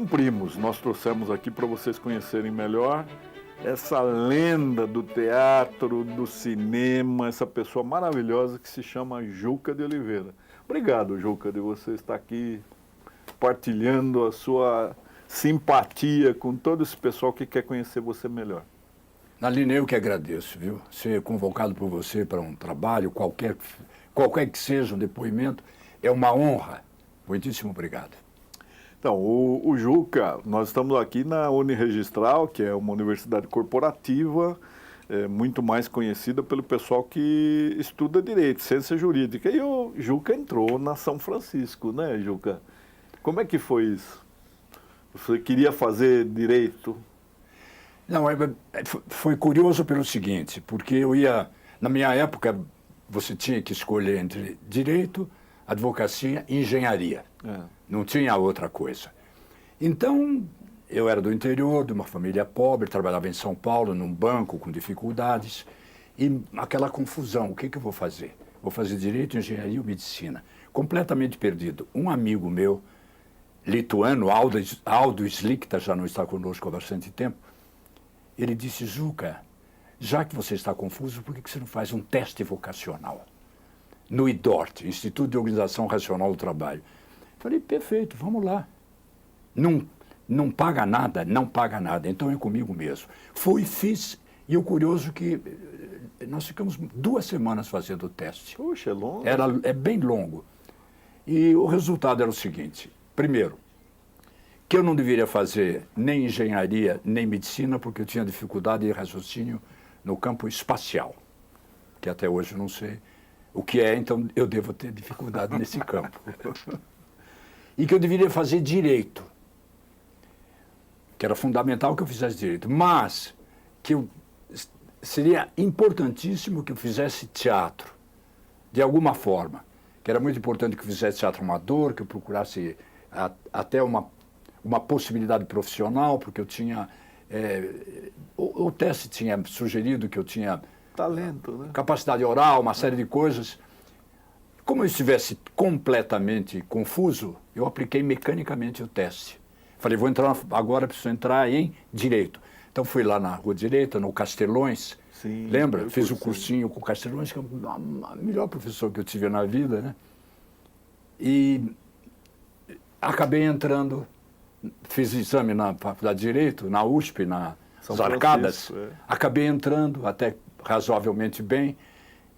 cumprimos. Nós trouxemos aqui para vocês conhecerem melhor essa lenda do teatro, do cinema, essa pessoa maravilhosa que se chama Juca de Oliveira. Obrigado, Juca, de você estar aqui partilhando a sua simpatia com todo esse pessoal que quer conhecer você melhor. Naline, eu que agradeço, viu? Ser convocado por você para um trabalho, qualquer que seja um depoimento, é uma honra. Muitíssimo obrigado. Então, o Juca, nós estamos aqui na Uniregistral, que é uma universidade corporativa, muito mais conhecida pelo pessoal que estuda direito, ciência jurídica. E o Juca entrou na São Francisco, né, Juca? Como é que foi isso? Você queria fazer direito? Não, foi curioso pelo seguinte, porque na minha época, você tinha que escolher entre direito, advocacia e engenharia. Não tinha outra coisa. Então, eu era do interior, de uma família pobre, trabalhava em São Paulo, num banco com dificuldades, e aquela confusão, o que eu vou fazer? Vou fazer direito, engenharia ou medicina? Completamente perdido. Um amigo meu, lituano, Aldo Slikta, já não está conosco há bastante tempo, ele disse: Juca, já que você está confuso, por que você não faz um teste vocacional? No IDORT, Instituto de Organização Racional do Trabalho. Falei, perfeito, vamos lá. Não paga nada, não paga nada, então é comigo mesmo. Fui, fiz, e o curioso é que nós ficamos 2 semanas fazendo o teste. Puxa, é longo. É bem longo. E o resultado era o seguinte: primeiro, que eu não deveria fazer nem engenharia, nem medicina, porque eu tinha dificuldade de raciocínio no campo espacial, que até hoje eu não sei o que é, então eu devo ter dificuldade nesse campo. E que eu deveria fazer direito, que era fundamental que eu fizesse direito, mas que seria importantíssimo que eu fizesse teatro, de alguma forma, que era muito importante que eu fizesse teatro amador, que eu procurasse até uma possibilidade profissional, porque eu tinha... o teste tinha sugerido que eu tinha... talento, né? Capacidade oral, uma série de coisas. Como eu estivesse completamente confuso, eu apliquei mecanicamente o teste. Falei, vou entrar agora, preciso entrar em Direito. Então fui lá na Rua Direita, no Castelões. Sim, lembra? Fiz o cursinho com o Castelões, que é o melhor professor que eu tive na vida, né? E acabei entrando, fiz exame na Faculdade de Direito, na USP, nas Arcadas. Acabei entrando até razoavelmente bem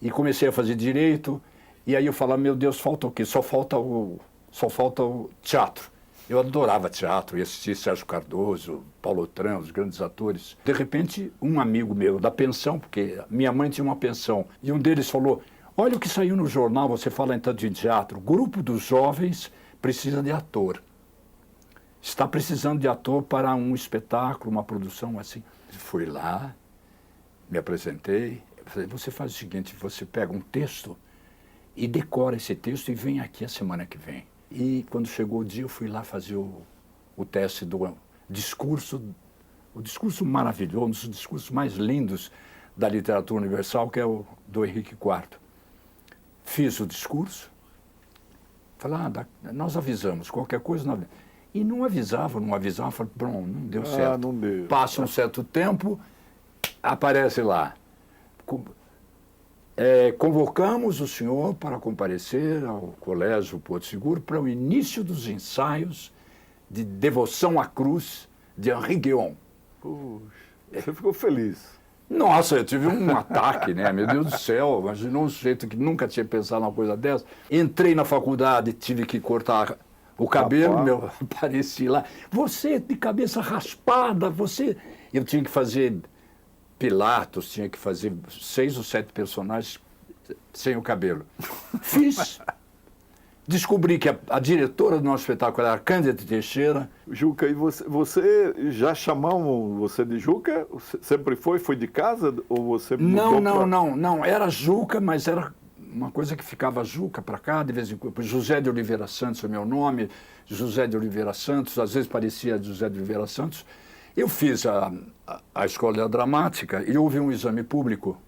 e comecei a fazer Direito. E aí eu falava, meu Deus, falta o quê? Só falta o teatro. Eu adorava teatro, ia assistir Sérgio Cardoso, Paulo Otran, os grandes atores. De repente, um amigo meu da pensão, porque minha mãe tinha uma pensão, e um deles falou, olha o que saiu no jornal, você fala então de teatro, grupo dos jovens precisa de ator. Está precisando de ator para um espetáculo, uma produção assim. Fui lá, me apresentei, falei, você faz o seguinte, você pega um texto e decora esse texto e vem aqui a semana que vem. E quando chegou o dia, eu fui lá fazer o teste do discurso, o discurso maravilhoso, um dos discursos mais lindos da literatura universal, que é o do Henrique IV. Fiz o discurso, falei, nós avisamos, qualquer coisa nós... E não avisava, falei, pronto, não deu certo. Não deu. Passa um certo tempo, aparece lá. Convocamos o senhor para comparecer ao Colégio Porto Seguro para o início dos ensaios de Devoção à Cruz de Henri Guion. Puxa, você ficou feliz. Nossa, eu tive um ataque, né? Meu Deus do céu, imaginou um sujeito que nunca tinha pensado numa coisa dessa. Entrei na faculdade, tive que cortar o cabelo, apareci lá. Você de cabeça raspada, você... Eu tinha que fazer... Pilatos, tinha que fazer 6 ou 7 personagens sem o cabelo. Fiz. Descobri que a diretora do nosso espetáculo era a Cândida Teixeira. Juca, e você já chamavam você de Juca? Sempre foi de casa ou você mudou? Não. Era Juca, mas era uma coisa que ficava Juca para cá, de vez em quando. José de Oliveira Santos é o meu nome. José de Oliveira Santos, às vezes parecia José de Oliveira Santos. Eu fiz a escola dramática e houve um exame público.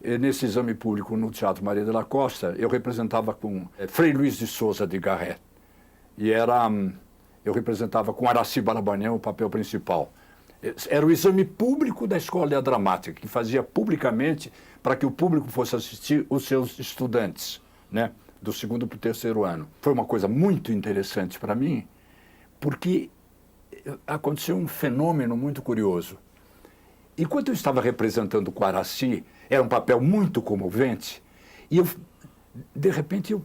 E nesse exame público, no Teatro Maria de la Costa, eu representava com Frei Luís de Souza de Garret. E eu representava com Aracy Balabanian o papel principal. Era o exame público da escola dramática, que fazia publicamente para que o público fosse assistir os seus estudantes, né, do 2º para o 3º ano. Foi uma coisa muito interessante para mim, porque aconteceu um fenômeno muito curioso. Enquanto eu estava representando com Aracy, era um papel muito comovente, e de repente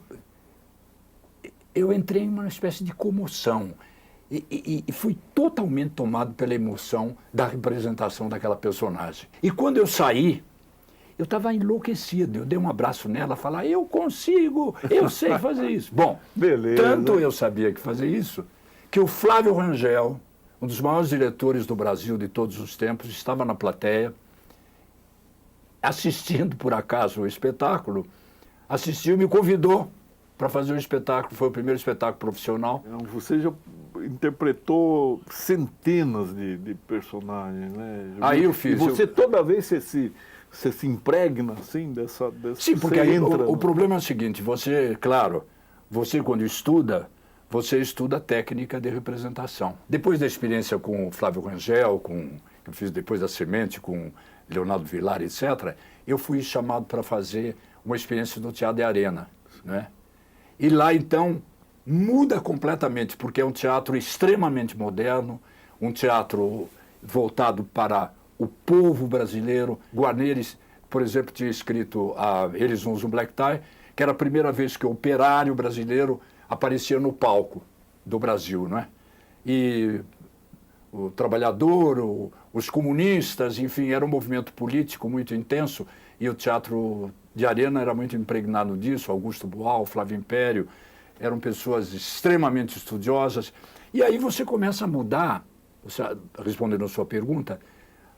eu entrei em uma espécie de comoção. E fui totalmente tomado pela emoção da representação daquela personagem. E quando eu saí, eu estava enlouquecido. Eu dei um abraço nela, falar, eu consigo, eu sei fazer isso. Bom, beleza. Tanto eu sabia que fazer isso, que o Flávio Rangel, um dos maiores diretores do Brasil de todos os tempos, estava na plateia, assistindo por acaso o espetáculo, assistiu e me convidou para fazer o espetáculo. Foi o primeiro espetáculo profissional. Você já interpretou centenas de personagens, né? Aí eu fiz. E você toda vez você se impregna assim dessa Sim, porque aí o problema é o seguinte, você, claro, você quando estuda, você estuda técnica de representação. Depois da experiência com o Flávio Rangel, que eu fiz depois da Semente, com Leonardo Vilar, etc., eu fui chamado para fazer uma experiência no Teatro de Arena, né? E lá, então, muda completamente, porque é um teatro extremamente moderno, um teatro voltado para o povo brasileiro. Guarneri, por exemplo, tinha escrito Eles Usam Black Tie, que era a primeira vez que o operário brasileiro aparecia no palco do Brasil, não é? E o trabalhador, os comunistas, enfim, era um movimento político muito intenso, e o Teatro de Arena era muito impregnado disso. Augusto Boal, Flávio Império, eram pessoas extremamente estudiosas. E aí você começa a mudar, respondendo a sua pergunta,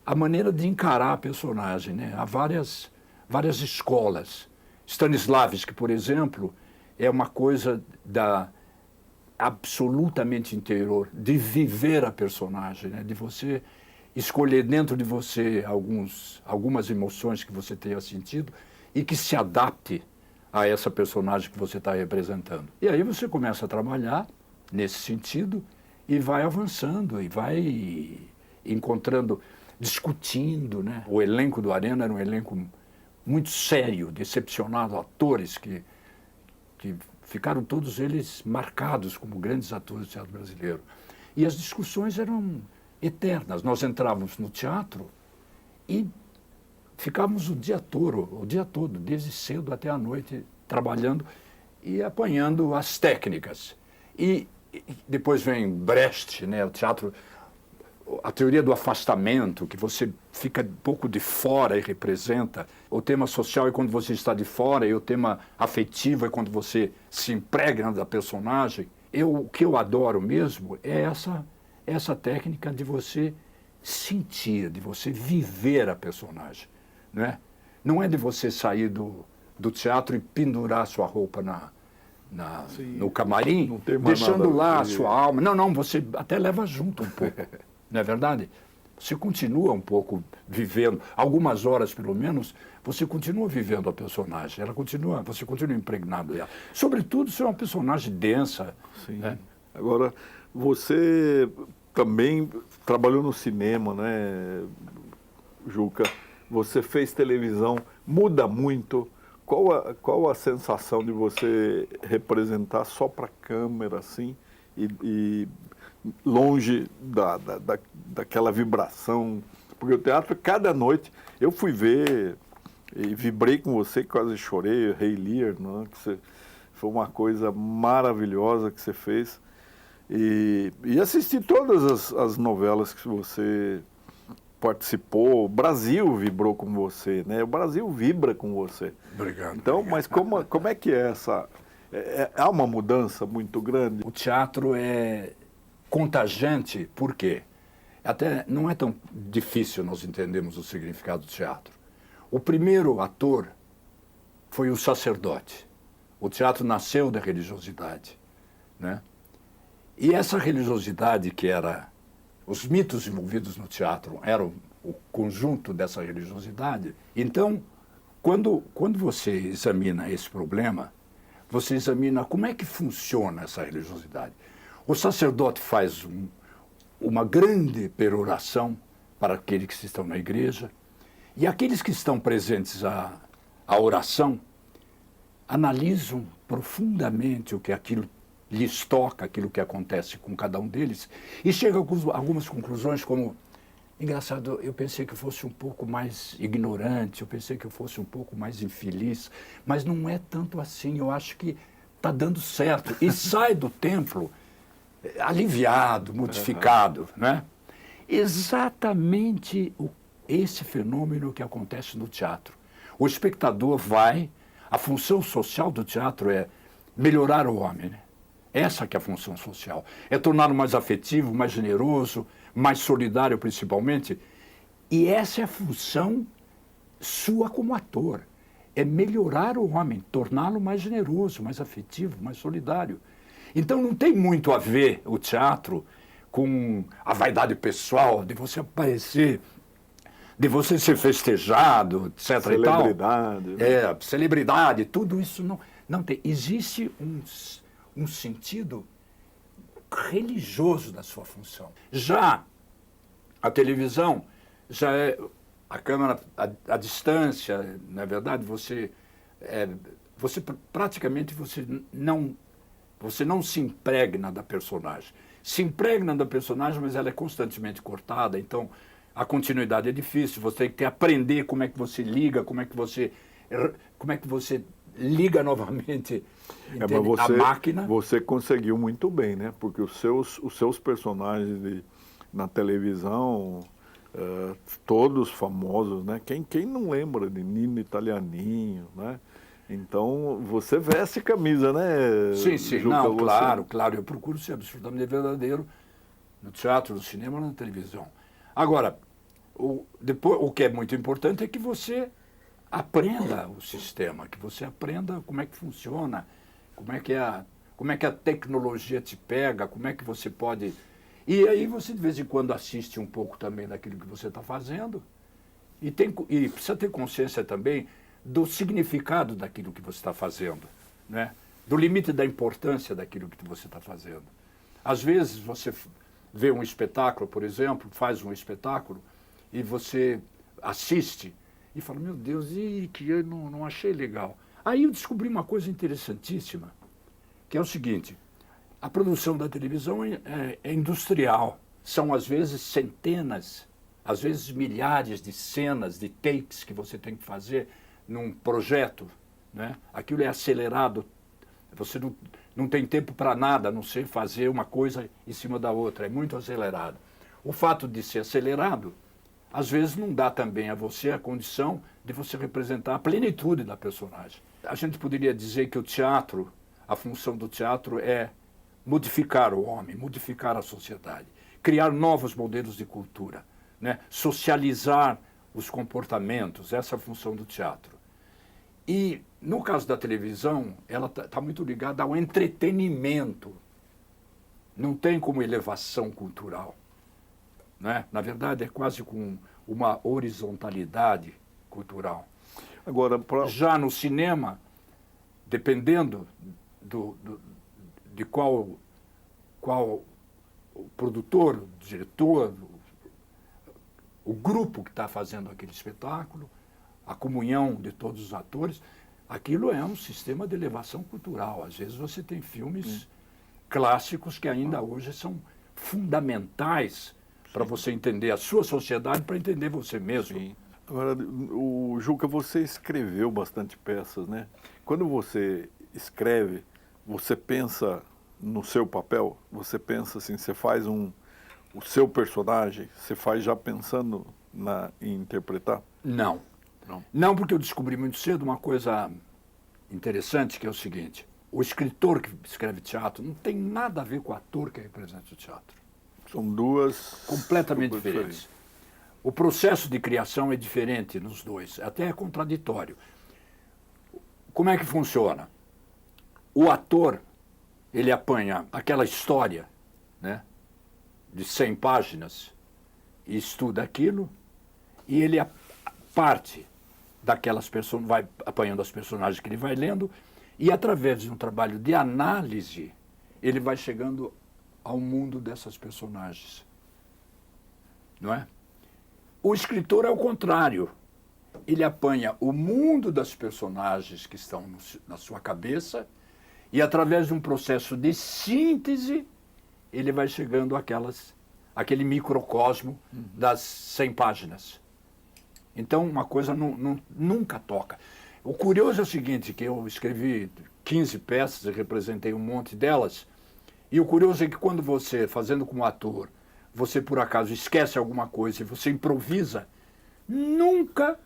a maneira de encarar a personagem, né? Há várias escolas. Stanislavski, por exemplo, é uma coisa absolutamente interior, de viver a personagem, né? De você escolher dentro de você algumas emoções que você tenha sentido e que se adapte a essa personagem que você está representando. E aí você começa a trabalhar nesse sentido e vai avançando e vai encontrando, discutindo, né? O elenco do Arena era um elenco muito sério, de excepcionados atores que ficaram todos eles marcados como grandes atores do teatro brasileiro. E as discussões eram eternas. Nós entrávamos no teatro e ficávamos o dia todo, desde cedo até a noite, trabalhando e apanhando as técnicas. E depois vem Brecht, né, o teatro, a teoria do afastamento, que você fica um pouco de fora e representa. O tema social é quando você está de fora, e o tema afetivo é quando você se impregna da personagem. O que eu adoro mesmo é essa técnica de você sentir, de você viver a personagem, né? Não é de você sair do teatro e pendurar sua roupa no camarim, deixando lá a sua alma. Não, você até leva junto um pouco, não é verdade? Você continua um pouco vivendo, algumas horas pelo menos, você continua vivendo a personagem, você continua impregnado dela. Sobretudo se é uma personagem densa. Sim. Né? Agora, você também trabalhou no cinema, né, Juca? Você fez televisão, muda muito. Qual a sensação de você representar só para a câmera, assim, e longe daquela vibração? Porque o teatro, cada noite, eu fui ver e vibrei com você, quase chorei, Rei Lear, né? Foi uma coisa maravilhosa que você fez. E assisti todas as novelas que você participou. O Brasil vibrou com você, né? O Brasil vibra com você. Obrigado. Então, obrigado. mas como é que é essa... Há uma mudança muito grande? O teatro é contagiante, por quê? Até não é tão difícil nós entendermos o significado do teatro. O primeiro ator foi o sacerdote. O teatro nasceu da religiosidade, né? E essa religiosidade que era... Os mitos envolvidos no teatro eram o conjunto dessa religiosidade. Então, quando você examina esse problema, você examina como é que funciona essa religiosidade. O sacerdote faz uma grande peroração para aqueles que estão na igreja, e aqueles que estão presentes à oração analisam profundamente o que aquilo lhes toca, aquilo que acontece com cada um deles, e chegam a algumas conclusões como: engraçado, eu pensei que eu fosse um pouco mais ignorante, eu pensei que eu fosse um pouco mais infeliz, mas não é tanto assim, eu acho que está dando certo. E sai do templo aliviado, modificado, né? Exatamente esse fenômeno que acontece no teatro. O espectador vai, a função social do teatro é melhorar o homem, né? Essa que é a função social. É torná-lo mais afetivo, mais generoso, mais solidário principalmente. E essa é a função sua como ator. É melhorar o homem, torná-lo mais generoso, mais afetivo, mais solidário. Então não tem muito a ver o teatro com a vaidade pessoal, de você aparecer, de você ser festejado, etc. Celebridade. E tal. Celebridade, tudo isso não tem. Existe um sentido religioso da sua função. Já a televisão, já é a câmera à distância, na verdade, praticamente você não se impregna da personagem. Se impregna da personagem, mas ela é constantemente cortada, então a continuidade é difícil, você tem que aprender como é que você liga, como é que você liga novamente a máquina. Você conseguiu muito bem, né? Porque os seus personagens na televisão, todos famosos, né? Quem não lembra de Nino Italianinho, né? Então, você veste camisa, né? Sim, Juca, não, claro, eu procuro ser absolutamente verdadeiro no teatro, no cinema, na televisão. Agora, o que é muito importante é que você aprenda o sistema, que você aprenda como é que funciona, como é que a tecnologia te pega, como é que você pode... E aí você, de vez em quando, assiste um pouco também daquilo que você está fazendo e precisa ter consciência também do significado daquilo que você está fazendo, né? Do limite da importância daquilo que você está fazendo. Às vezes você vê um espetáculo, por exemplo, faz um espetáculo e você assiste e fala: meu Deus, que eu não achei legal. Aí eu descobri uma coisa interessantíssima, que é o seguinte: a produção da televisão é industrial. São, às vezes, centenas, às vezes milhares de cenas, de takes que você tem que fazer num projeto, né? Aquilo é acelerado, você não tem tempo para nada, a não ser fazer uma coisa em cima da outra, é muito acelerado. O fato de ser acelerado, às vezes não dá também a você a condição de você representar a plenitude da personagem. A gente poderia dizer que o teatro, a função do teatro é modificar o homem, modificar a sociedade, criar novos modelos de cultura, né? Socializar os comportamentos, essa é a função do teatro. E, no caso da televisão, ela está muito ligada ao entretenimento. Não tem como elevação cultural, né? Na verdade, é quase com uma horizontalidade cultural. Agora, já no cinema, dependendo de qual o produtor, o diretor, o grupo que está fazendo aquele espetáculo, a comunhão de todos os atores, aquilo é um sistema de elevação cultural. Às vezes você tem filmes clássicos que ainda hoje são fundamentais para você entender a sua sociedade, para entender você mesmo. Sim. Agora, Juca, você escreveu bastante peças, né? Quando você escreve, você pensa no seu papel? Você pensa assim, você faz o seu personagem, você faz já pensando em interpretar? Não. Não, porque eu descobri muito cedo uma coisa interessante, que é o seguinte: o escritor que escreve teatro não tem nada a ver com o ator que representa o teatro. São duas... completamente diferentes. O processo de criação é diferente nos dois, até é contraditório. Como é que funciona? O ator, ele apanha aquela história, né, de 100 páginas, e estuda aquilo, e ele parte daquelas pessoas, vai apanhando as personagens que ele vai lendo, e através de um trabalho de análise, ele vai chegando ao mundo dessas personagens. Não é? O escritor é o contrário. Ele apanha o mundo das personagens que estão na sua cabeça e, através de um processo de síntese, ele vai chegando àquele microcosmo das 100 páginas. Então, uma coisa nunca toca. O curioso é o seguinte, que eu escrevi 15 peças e representei um monte delas, e o curioso é que quando você, fazendo como ator, você por acaso esquece alguma coisa e você improvisa, nunca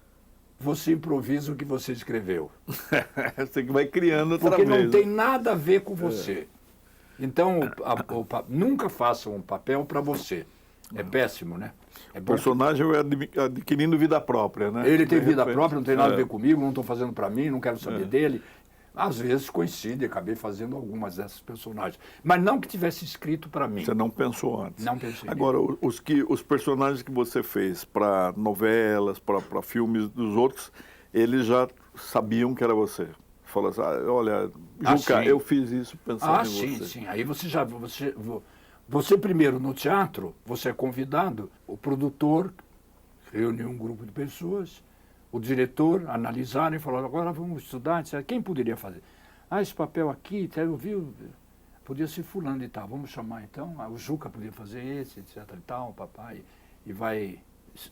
você improvisa o que você escreveu. Você que vai criando outra Porque vez. não tem nada a ver com você. Então, nunca faça um papel para você. É péssimo, né? É O bom personagem vai adquirindo vida própria, né? ele tem De vida repente. própria, não tem nada a ver comigo, não estou fazendo para mim, não quero saber dele. Às vezes coincide, acabei fazendo algumas dessas personagens. Mas não que tivesse escrito para mim. Você não pensou antes. Não pensei. Agora, os personagens que você fez para novelas, para filmes dos outros, eles já sabiam que era você. Falou assim, olha, Juca, sim. eu fiz isso pensando em Sim, você. sim. Aí você primeiro no teatro, você é convidado, o produtor reuniu um grupo de pessoas, o diretor analisaram e falaram, agora vamos estudar, etc. Quem poderia fazer? Esse papel aqui, eu vi, podia ser fulano e tal, vamos chamar então, o Juca podia fazer esse, etc. e tal, papai, e vai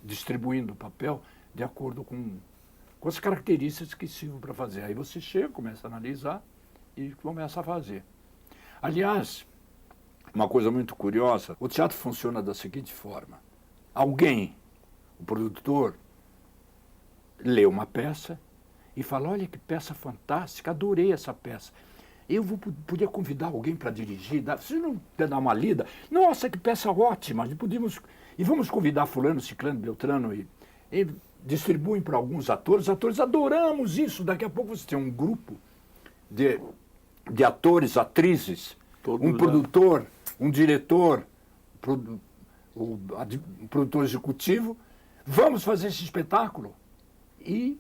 distribuindo o papel de acordo com as características que sirvam para fazer. Aí você chega, começa a analisar e começa a fazer. Aliás, uma coisa muito curiosa, o teatro funciona da seguinte forma. Alguém, o produtor, lê uma peça e fala, olha que peça fantástica, adorei essa peça. Podia convidar alguém para dirigir, se não quer dar uma lida, nossa, que peça ótima, e vamos convidar fulano, ciclano, beltrano, e distribuem para alguns atores, adoramos isso, daqui a pouco você tem um grupo de atores, atrizes, produtor, um diretor, um produtor executivo, vamos fazer esse espetáculo. E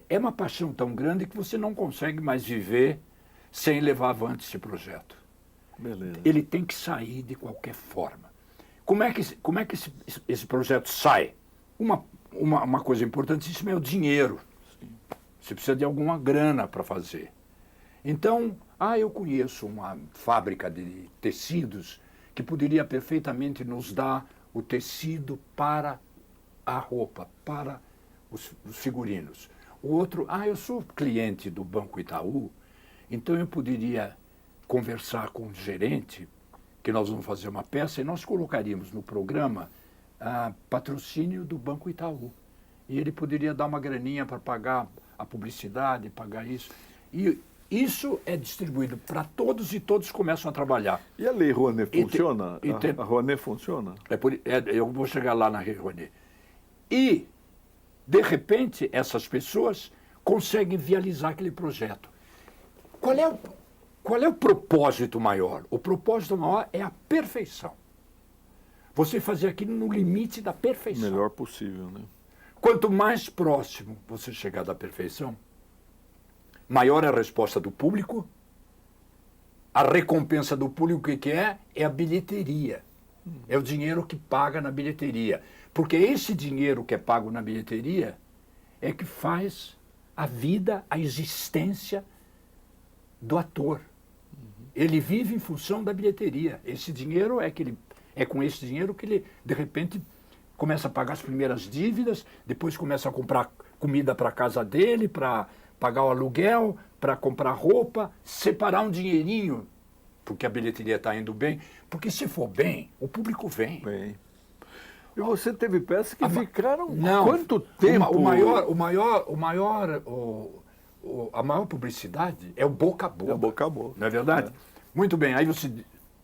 é uma paixão tão grande que você não consegue mais viver sem levar avante esse projeto. Beleza. Ele tem que sair de qualquer forma. Como é que esse projeto sai? Uma coisa importantíssima é o dinheiro. Sim. Você precisa de alguma grana para fazer. Então, eu conheço uma fábrica de tecidos que poderia perfeitamente nos dar o tecido para a roupa, para os figurinos. O outro, eu sou cliente do Banco Itaú, então eu poderia conversar com o gerente, que nós vamos fazer uma peça, e nós colocaríamos no programa patrocínio do Banco Itaú. E ele poderia dar uma graninha para pagar a publicidade, pagar isso. E isso é distribuído para todos e todos começam a trabalhar. E a Lei Rouanet funciona? A Rouanet funciona? Eu vou chegar lá na Lei Rouanet. E, de repente, essas pessoas conseguem viabilizar aquele projeto. Qual é o propósito maior? O propósito maior é a perfeição. Você fazer aquilo no limite da perfeição. Melhor possível, né? Quanto mais próximo você chegar da perfeição, maior é a resposta do público. A recompensa do público, o que é? É a bilheteria. É o dinheiro que paga na bilheteria. Porque esse dinheiro que é pago na bilheteria é que faz a vida, a existência do ator. Ele vive em função da bilheteria. Esse dinheiro é com esse dinheiro que ele, de repente, começa a pagar as primeiras dívidas, depois começa a comprar comida para a casa dele, para pagar o aluguel, para comprar roupa, separar um dinheirinho, porque a bilheteria está indo bem. Porque se for bem, o público vem. Bem. E você teve peças que ficaram Não, quanto tempo? A maior publicidade é o boca a boca. É boca a boca. Não é verdade? Muito bem, aí você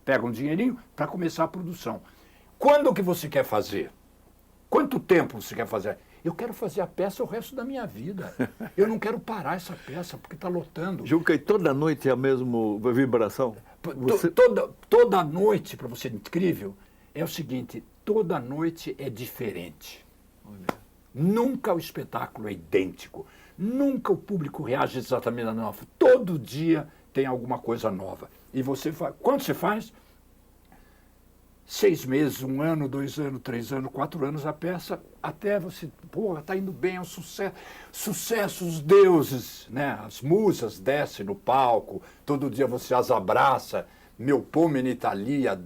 pega um dinheirinho para começar a produção. Quando que você quer fazer? Quanto tempo você quer fazer? Eu quero fazer a peça o resto da minha vida. Eu não quero parar essa peça porque está lotando. Juca, e toda noite é a mesma vibração? Toda noite, para você incrível, é o seguinte, toda noite é diferente. Olha. Nunca o espetáculo é idêntico. Nunca o público reage exatamente da nova. Todo dia tem alguma coisa nova. E você faz. Quando você faz, 6 meses, 1 ano, 2 anos, 3 anos, 4 anos a peça, até você, porra, está indo bem, é um sucesso. Sucesso, os deuses, né? As musas descem no palco, todo dia você as abraça. Meu Pomine Italia,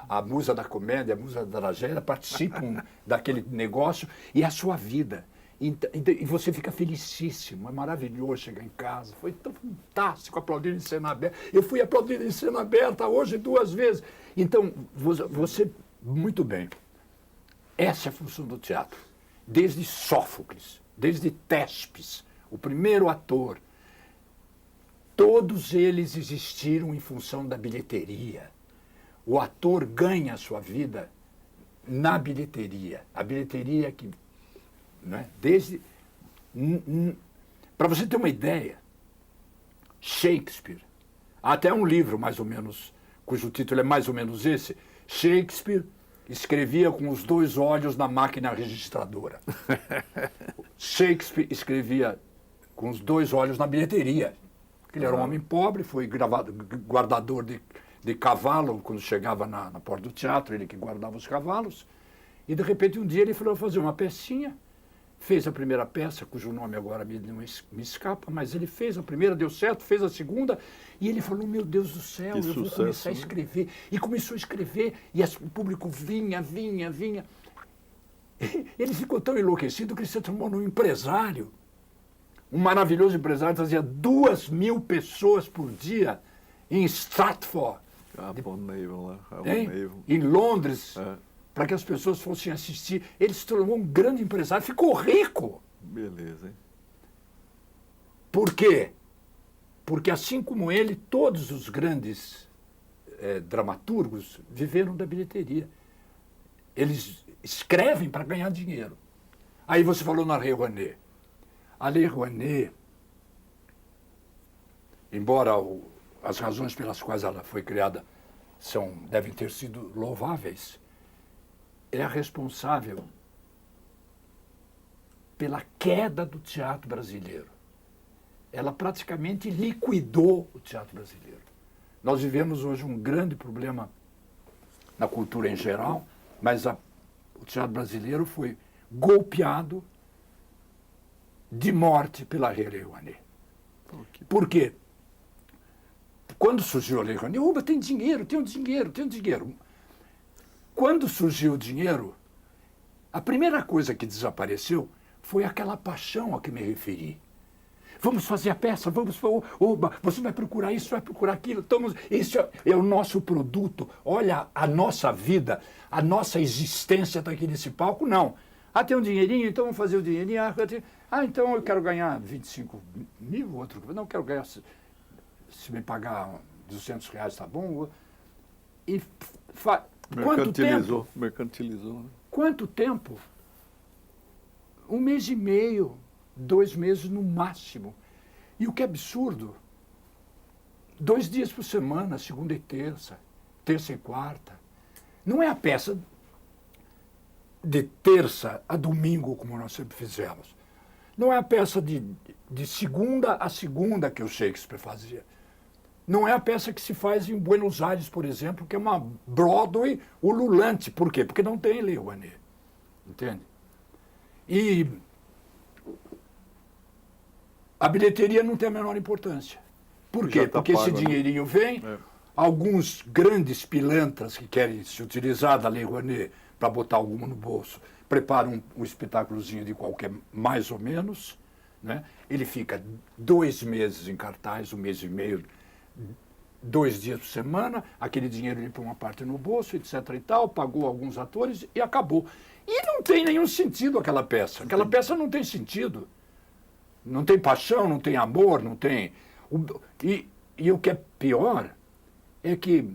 a musa da comédia, a musa da tragédia, participam daquele negócio e é a sua vida. E você fica felicíssimo, é maravilhoso chegar em casa. Foi tão fantástico aplaudir em cena aberta. Eu fui aplaudir em cena aberta hoje 2 vezes. Então, você, muito bem, essa é a função do teatro. Desde Sófocles, desde Tespes, o primeiro ator, todos eles existiram em função da bilheteria. O ator ganha a sua vida na bilheteria. A bilheteria que... Né? Desde... Para você ter uma ideia, Shakespeare, há até um livro mais ou menos, cujo título é mais ou menos esse, Shakespeare escrevia com os 2 olhos na máquina registradora. Shakespeare escrevia com os 2 olhos na bilheteria. Ele era um homem pobre, foi guardador de cavalo quando chegava na porta do teatro, ele que guardava os cavalos. E, de repente, um dia ele falou fazer uma pecinha, fez a primeira peça, cujo nome agora me escapa, mas ele fez a primeira, deu certo, fez a segunda, e ele falou, meu Deus do céu, eu vou começar a escrever. E começou a escrever, e o público vinha. Ele ficou tão enlouquecido que ele se transformou num empresário. Um maravilhoso empresário, trazia 2.000 pessoas por dia em Stratford, em Londres, para que as pessoas fossem assistir. Ele se tornou um grande empresário, ficou rico. Beleza, hein? Por quê? Porque, assim como ele, todos os grandes dramaturgos viveram da bilheteria. Eles escrevem para ganhar dinheiro. Aí você falou na Lei Rouanet. A Lei Rouanet, embora as razões pelas quais ela foi criada devem ter sido louváveis, é a responsável pela queda do teatro brasileiro. Ela praticamente liquidou o teatro brasileiro. Nós vivemos hoje um grande problema na cultura em geral, mas o teatro brasileiro foi golpeado de morte pela Lei Rouanet. Por quê? Quando surgiu a Lei Rouanet, tem dinheiro. Quando surgiu o dinheiro, a primeira coisa que desapareceu foi aquela paixão a que me referi. Vamos fazer a peça, você vai procurar isso, vai procurar aquilo, isso é o nosso produto, olha a nossa vida, a nossa existência está aqui nesse palco, não. Tem um dinheirinho, então vamos fazer o dinheirinho. Então eu quero ganhar 25 mil, outro, não quero ganhar, se me pagar R$200, está bom? E mercantilizou, né? Quanto tempo? 1 mês e meio, 2 meses no máximo. E o que é absurdo, 2 dias por semana, segunda e terça e quarta. Não é a peça de terça a domingo, como nós sempre fizemos. Não é a peça de segunda a segunda que o Shakespeare fazia. Não é a peça que se faz em Buenos Aires, por exemplo, que é uma Broadway ululante. Por quê? Porque não tem Lei Rouanet. Entende? E a bilheteria não tem a menor importância. Por quê? Porque esse dinheirinho vem, alguns grandes pilantras que querem se utilizar da Lei Rouanet para botar alguma no bolso, preparam um espetáculozinho de qualquer, mais ou menos, né? Ele fica 2 meses em cartaz, 1 mês e meio, 2 dias por semana, aquele dinheiro ele põe uma parte no bolso, etc. e tal, pagou alguns atores e acabou. E não tem nenhum sentido aquela peça. Aquela peça não tem sentido. Não tem paixão, não tem amor, não tem... E o que é pior é que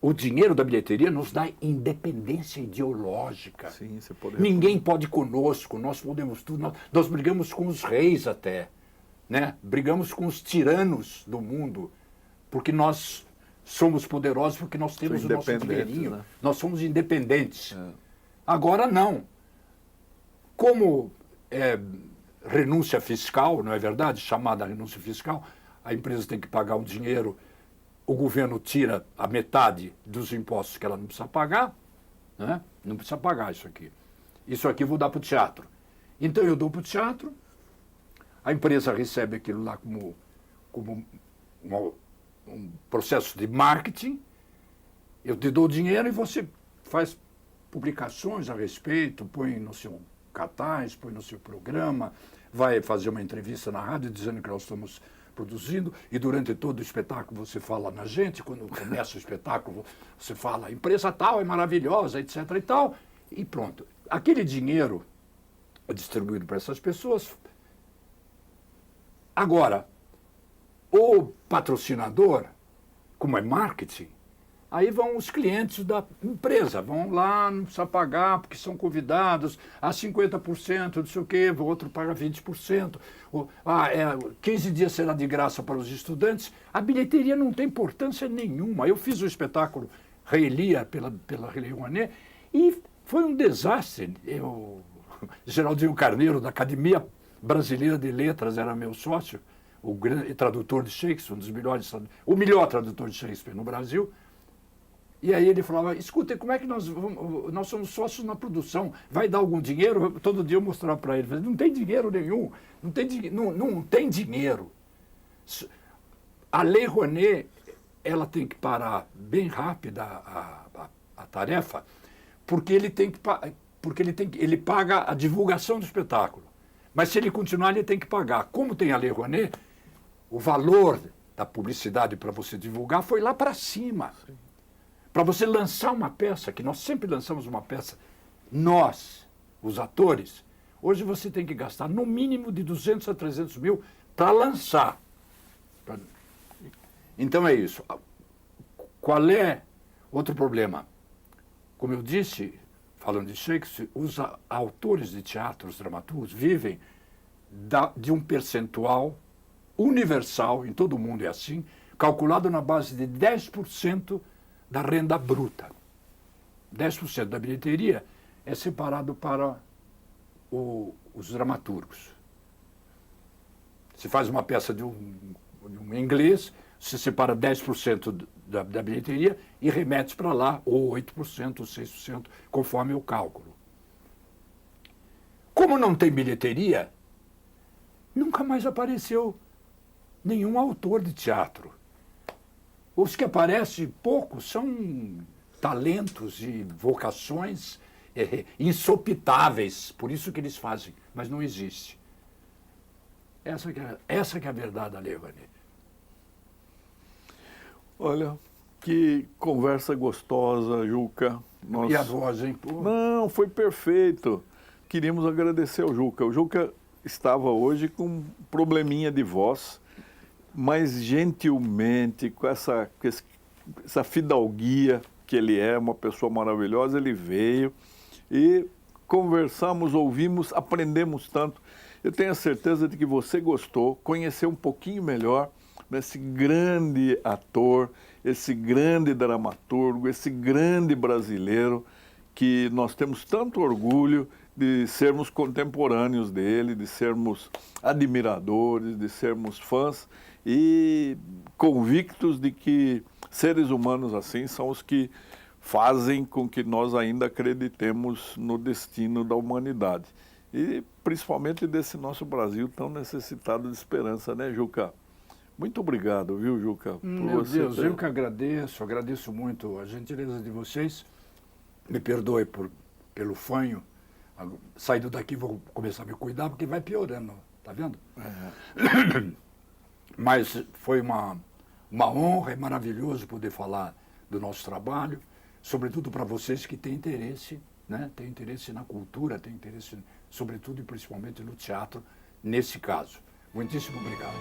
o dinheiro da bilheteria nos dá independência ideológica. Sim, você pode... Ninguém pode conosco, nós podemos tudo. Nós brigamos com os reis até, né? Brigamos com os tiranos do mundo, porque nós somos poderosos, porque nós temos o nosso dinheirinho. Né? Nós somos independentes. Agora não. Como renúncia fiscal, não é verdade? Chamada renúncia fiscal, a empresa tem que pagar um dinheiro o governo tira a metade dos impostos que ela não precisa pagar, né? Não precisa pagar isso aqui. Isso aqui eu vou dar para o teatro. Então eu dou para o teatro, a empresa recebe aquilo lá como um processo de marketing, eu te dou dinheiro e você faz publicações a respeito, põe no seu cartaz, põe no seu programa, vai fazer uma entrevista na rádio dizendo que nós estamos produzindo, e durante todo o espetáculo você fala na gente, quando começa o espetáculo você fala, a empresa tal é maravilhosa, etc. e tal, e pronto. Aquele dinheiro é distribuído para essas pessoas. Agora, o patrocinador, como é marketing, aí vão os clientes da empresa, vão lá, não precisa pagar, porque são convidados, a 50%, não sei o quê, o outro paga 20%, 15 dias será de graça para os estudantes. A bilheteria não tem importância nenhuma. Eu fiz o espetáculo Rei Lear pela Lei Rouanet e foi um desastre. Geraldinho Carneiro, da Academia Brasileira de Letras, era meu sócio, o grande tradutor de Shakespeare, um dos melhores, o melhor tradutor de Shakespeare no Brasil. E aí ele falava, escuta, como é que nós somos sócios na produção, vai dar algum dinheiro? Todo dia eu mostrava para ele, não tem dinheiro nenhum, não tem dinheiro. A Lei Rouanet, ela tem que parar bem rápida a tarefa, porque ele paga a divulgação do espetáculo. Mas se ele continuar, ele tem que pagar. Como tem a Lei Rouanet, o valor da publicidade para você divulgar foi lá para cima. Para você lançar uma peça, que nós sempre lançamos uma peça, nós, os atores, hoje você tem que gastar no mínimo de 200 a 300 mil para lançar. Então é isso. Qual é outro problema? Como eu disse, falando de Shakespeare, os autores de teatro, os dramaturgos, vivem de um percentual universal, em todo o mundo é assim, calculado na base de 10% da renda bruta. 10% da bilheteria é separado para os dramaturgos. Se faz uma peça de um inglês, se separa 10% da bilheteria e remete para lá, ou 8%, ou 6%, conforme o cálculo. Como não tem bilheteria, nunca mais apareceu nenhum autor de teatro. Os que aparecem, poucos, são talentos e vocações insopitáveis, por isso que eles fazem, mas não existe. Essa que é a verdade da Lei Rouanet. Olha, que conversa gostosa, Juca. E a voz, hein? Pô. Não, foi perfeito. Queríamos agradecer ao Juca. O Juca estava hoje com um probleminha de voz, mas gentilmente, com essa fidalguia que ele é, uma pessoa maravilhosa, ele veio e conversamos, ouvimos, aprendemos tanto. Eu tenho a certeza de que você gostou, conheceu um pouquinho melhor desse grande ator, esse grande dramaturgo, esse grande brasileiro, que nós temos tanto orgulho de sermos contemporâneos dele, de sermos admiradores, de sermos fãs e convictos de que seres humanos assim são os que fazem com que nós ainda acreditemos no destino da humanidade. E principalmente desse nosso Brasil tão necessitado de esperança, né, Juca? Muito obrigado, viu, Juca? Meu Deus, eu que agradeço muito a gentileza de vocês. Me perdoe pelo fanho. Saindo daqui vou começar a me cuidar, porque vai piorando, tá vendo? Mas foi uma honra, é maravilhoso poder falar do nosso trabalho, sobretudo para vocês que têm interesse, né? Têm interesse na cultura, têm interesse, sobretudo e principalmente no teatro, nesse caso. Muitíssimo obrigado.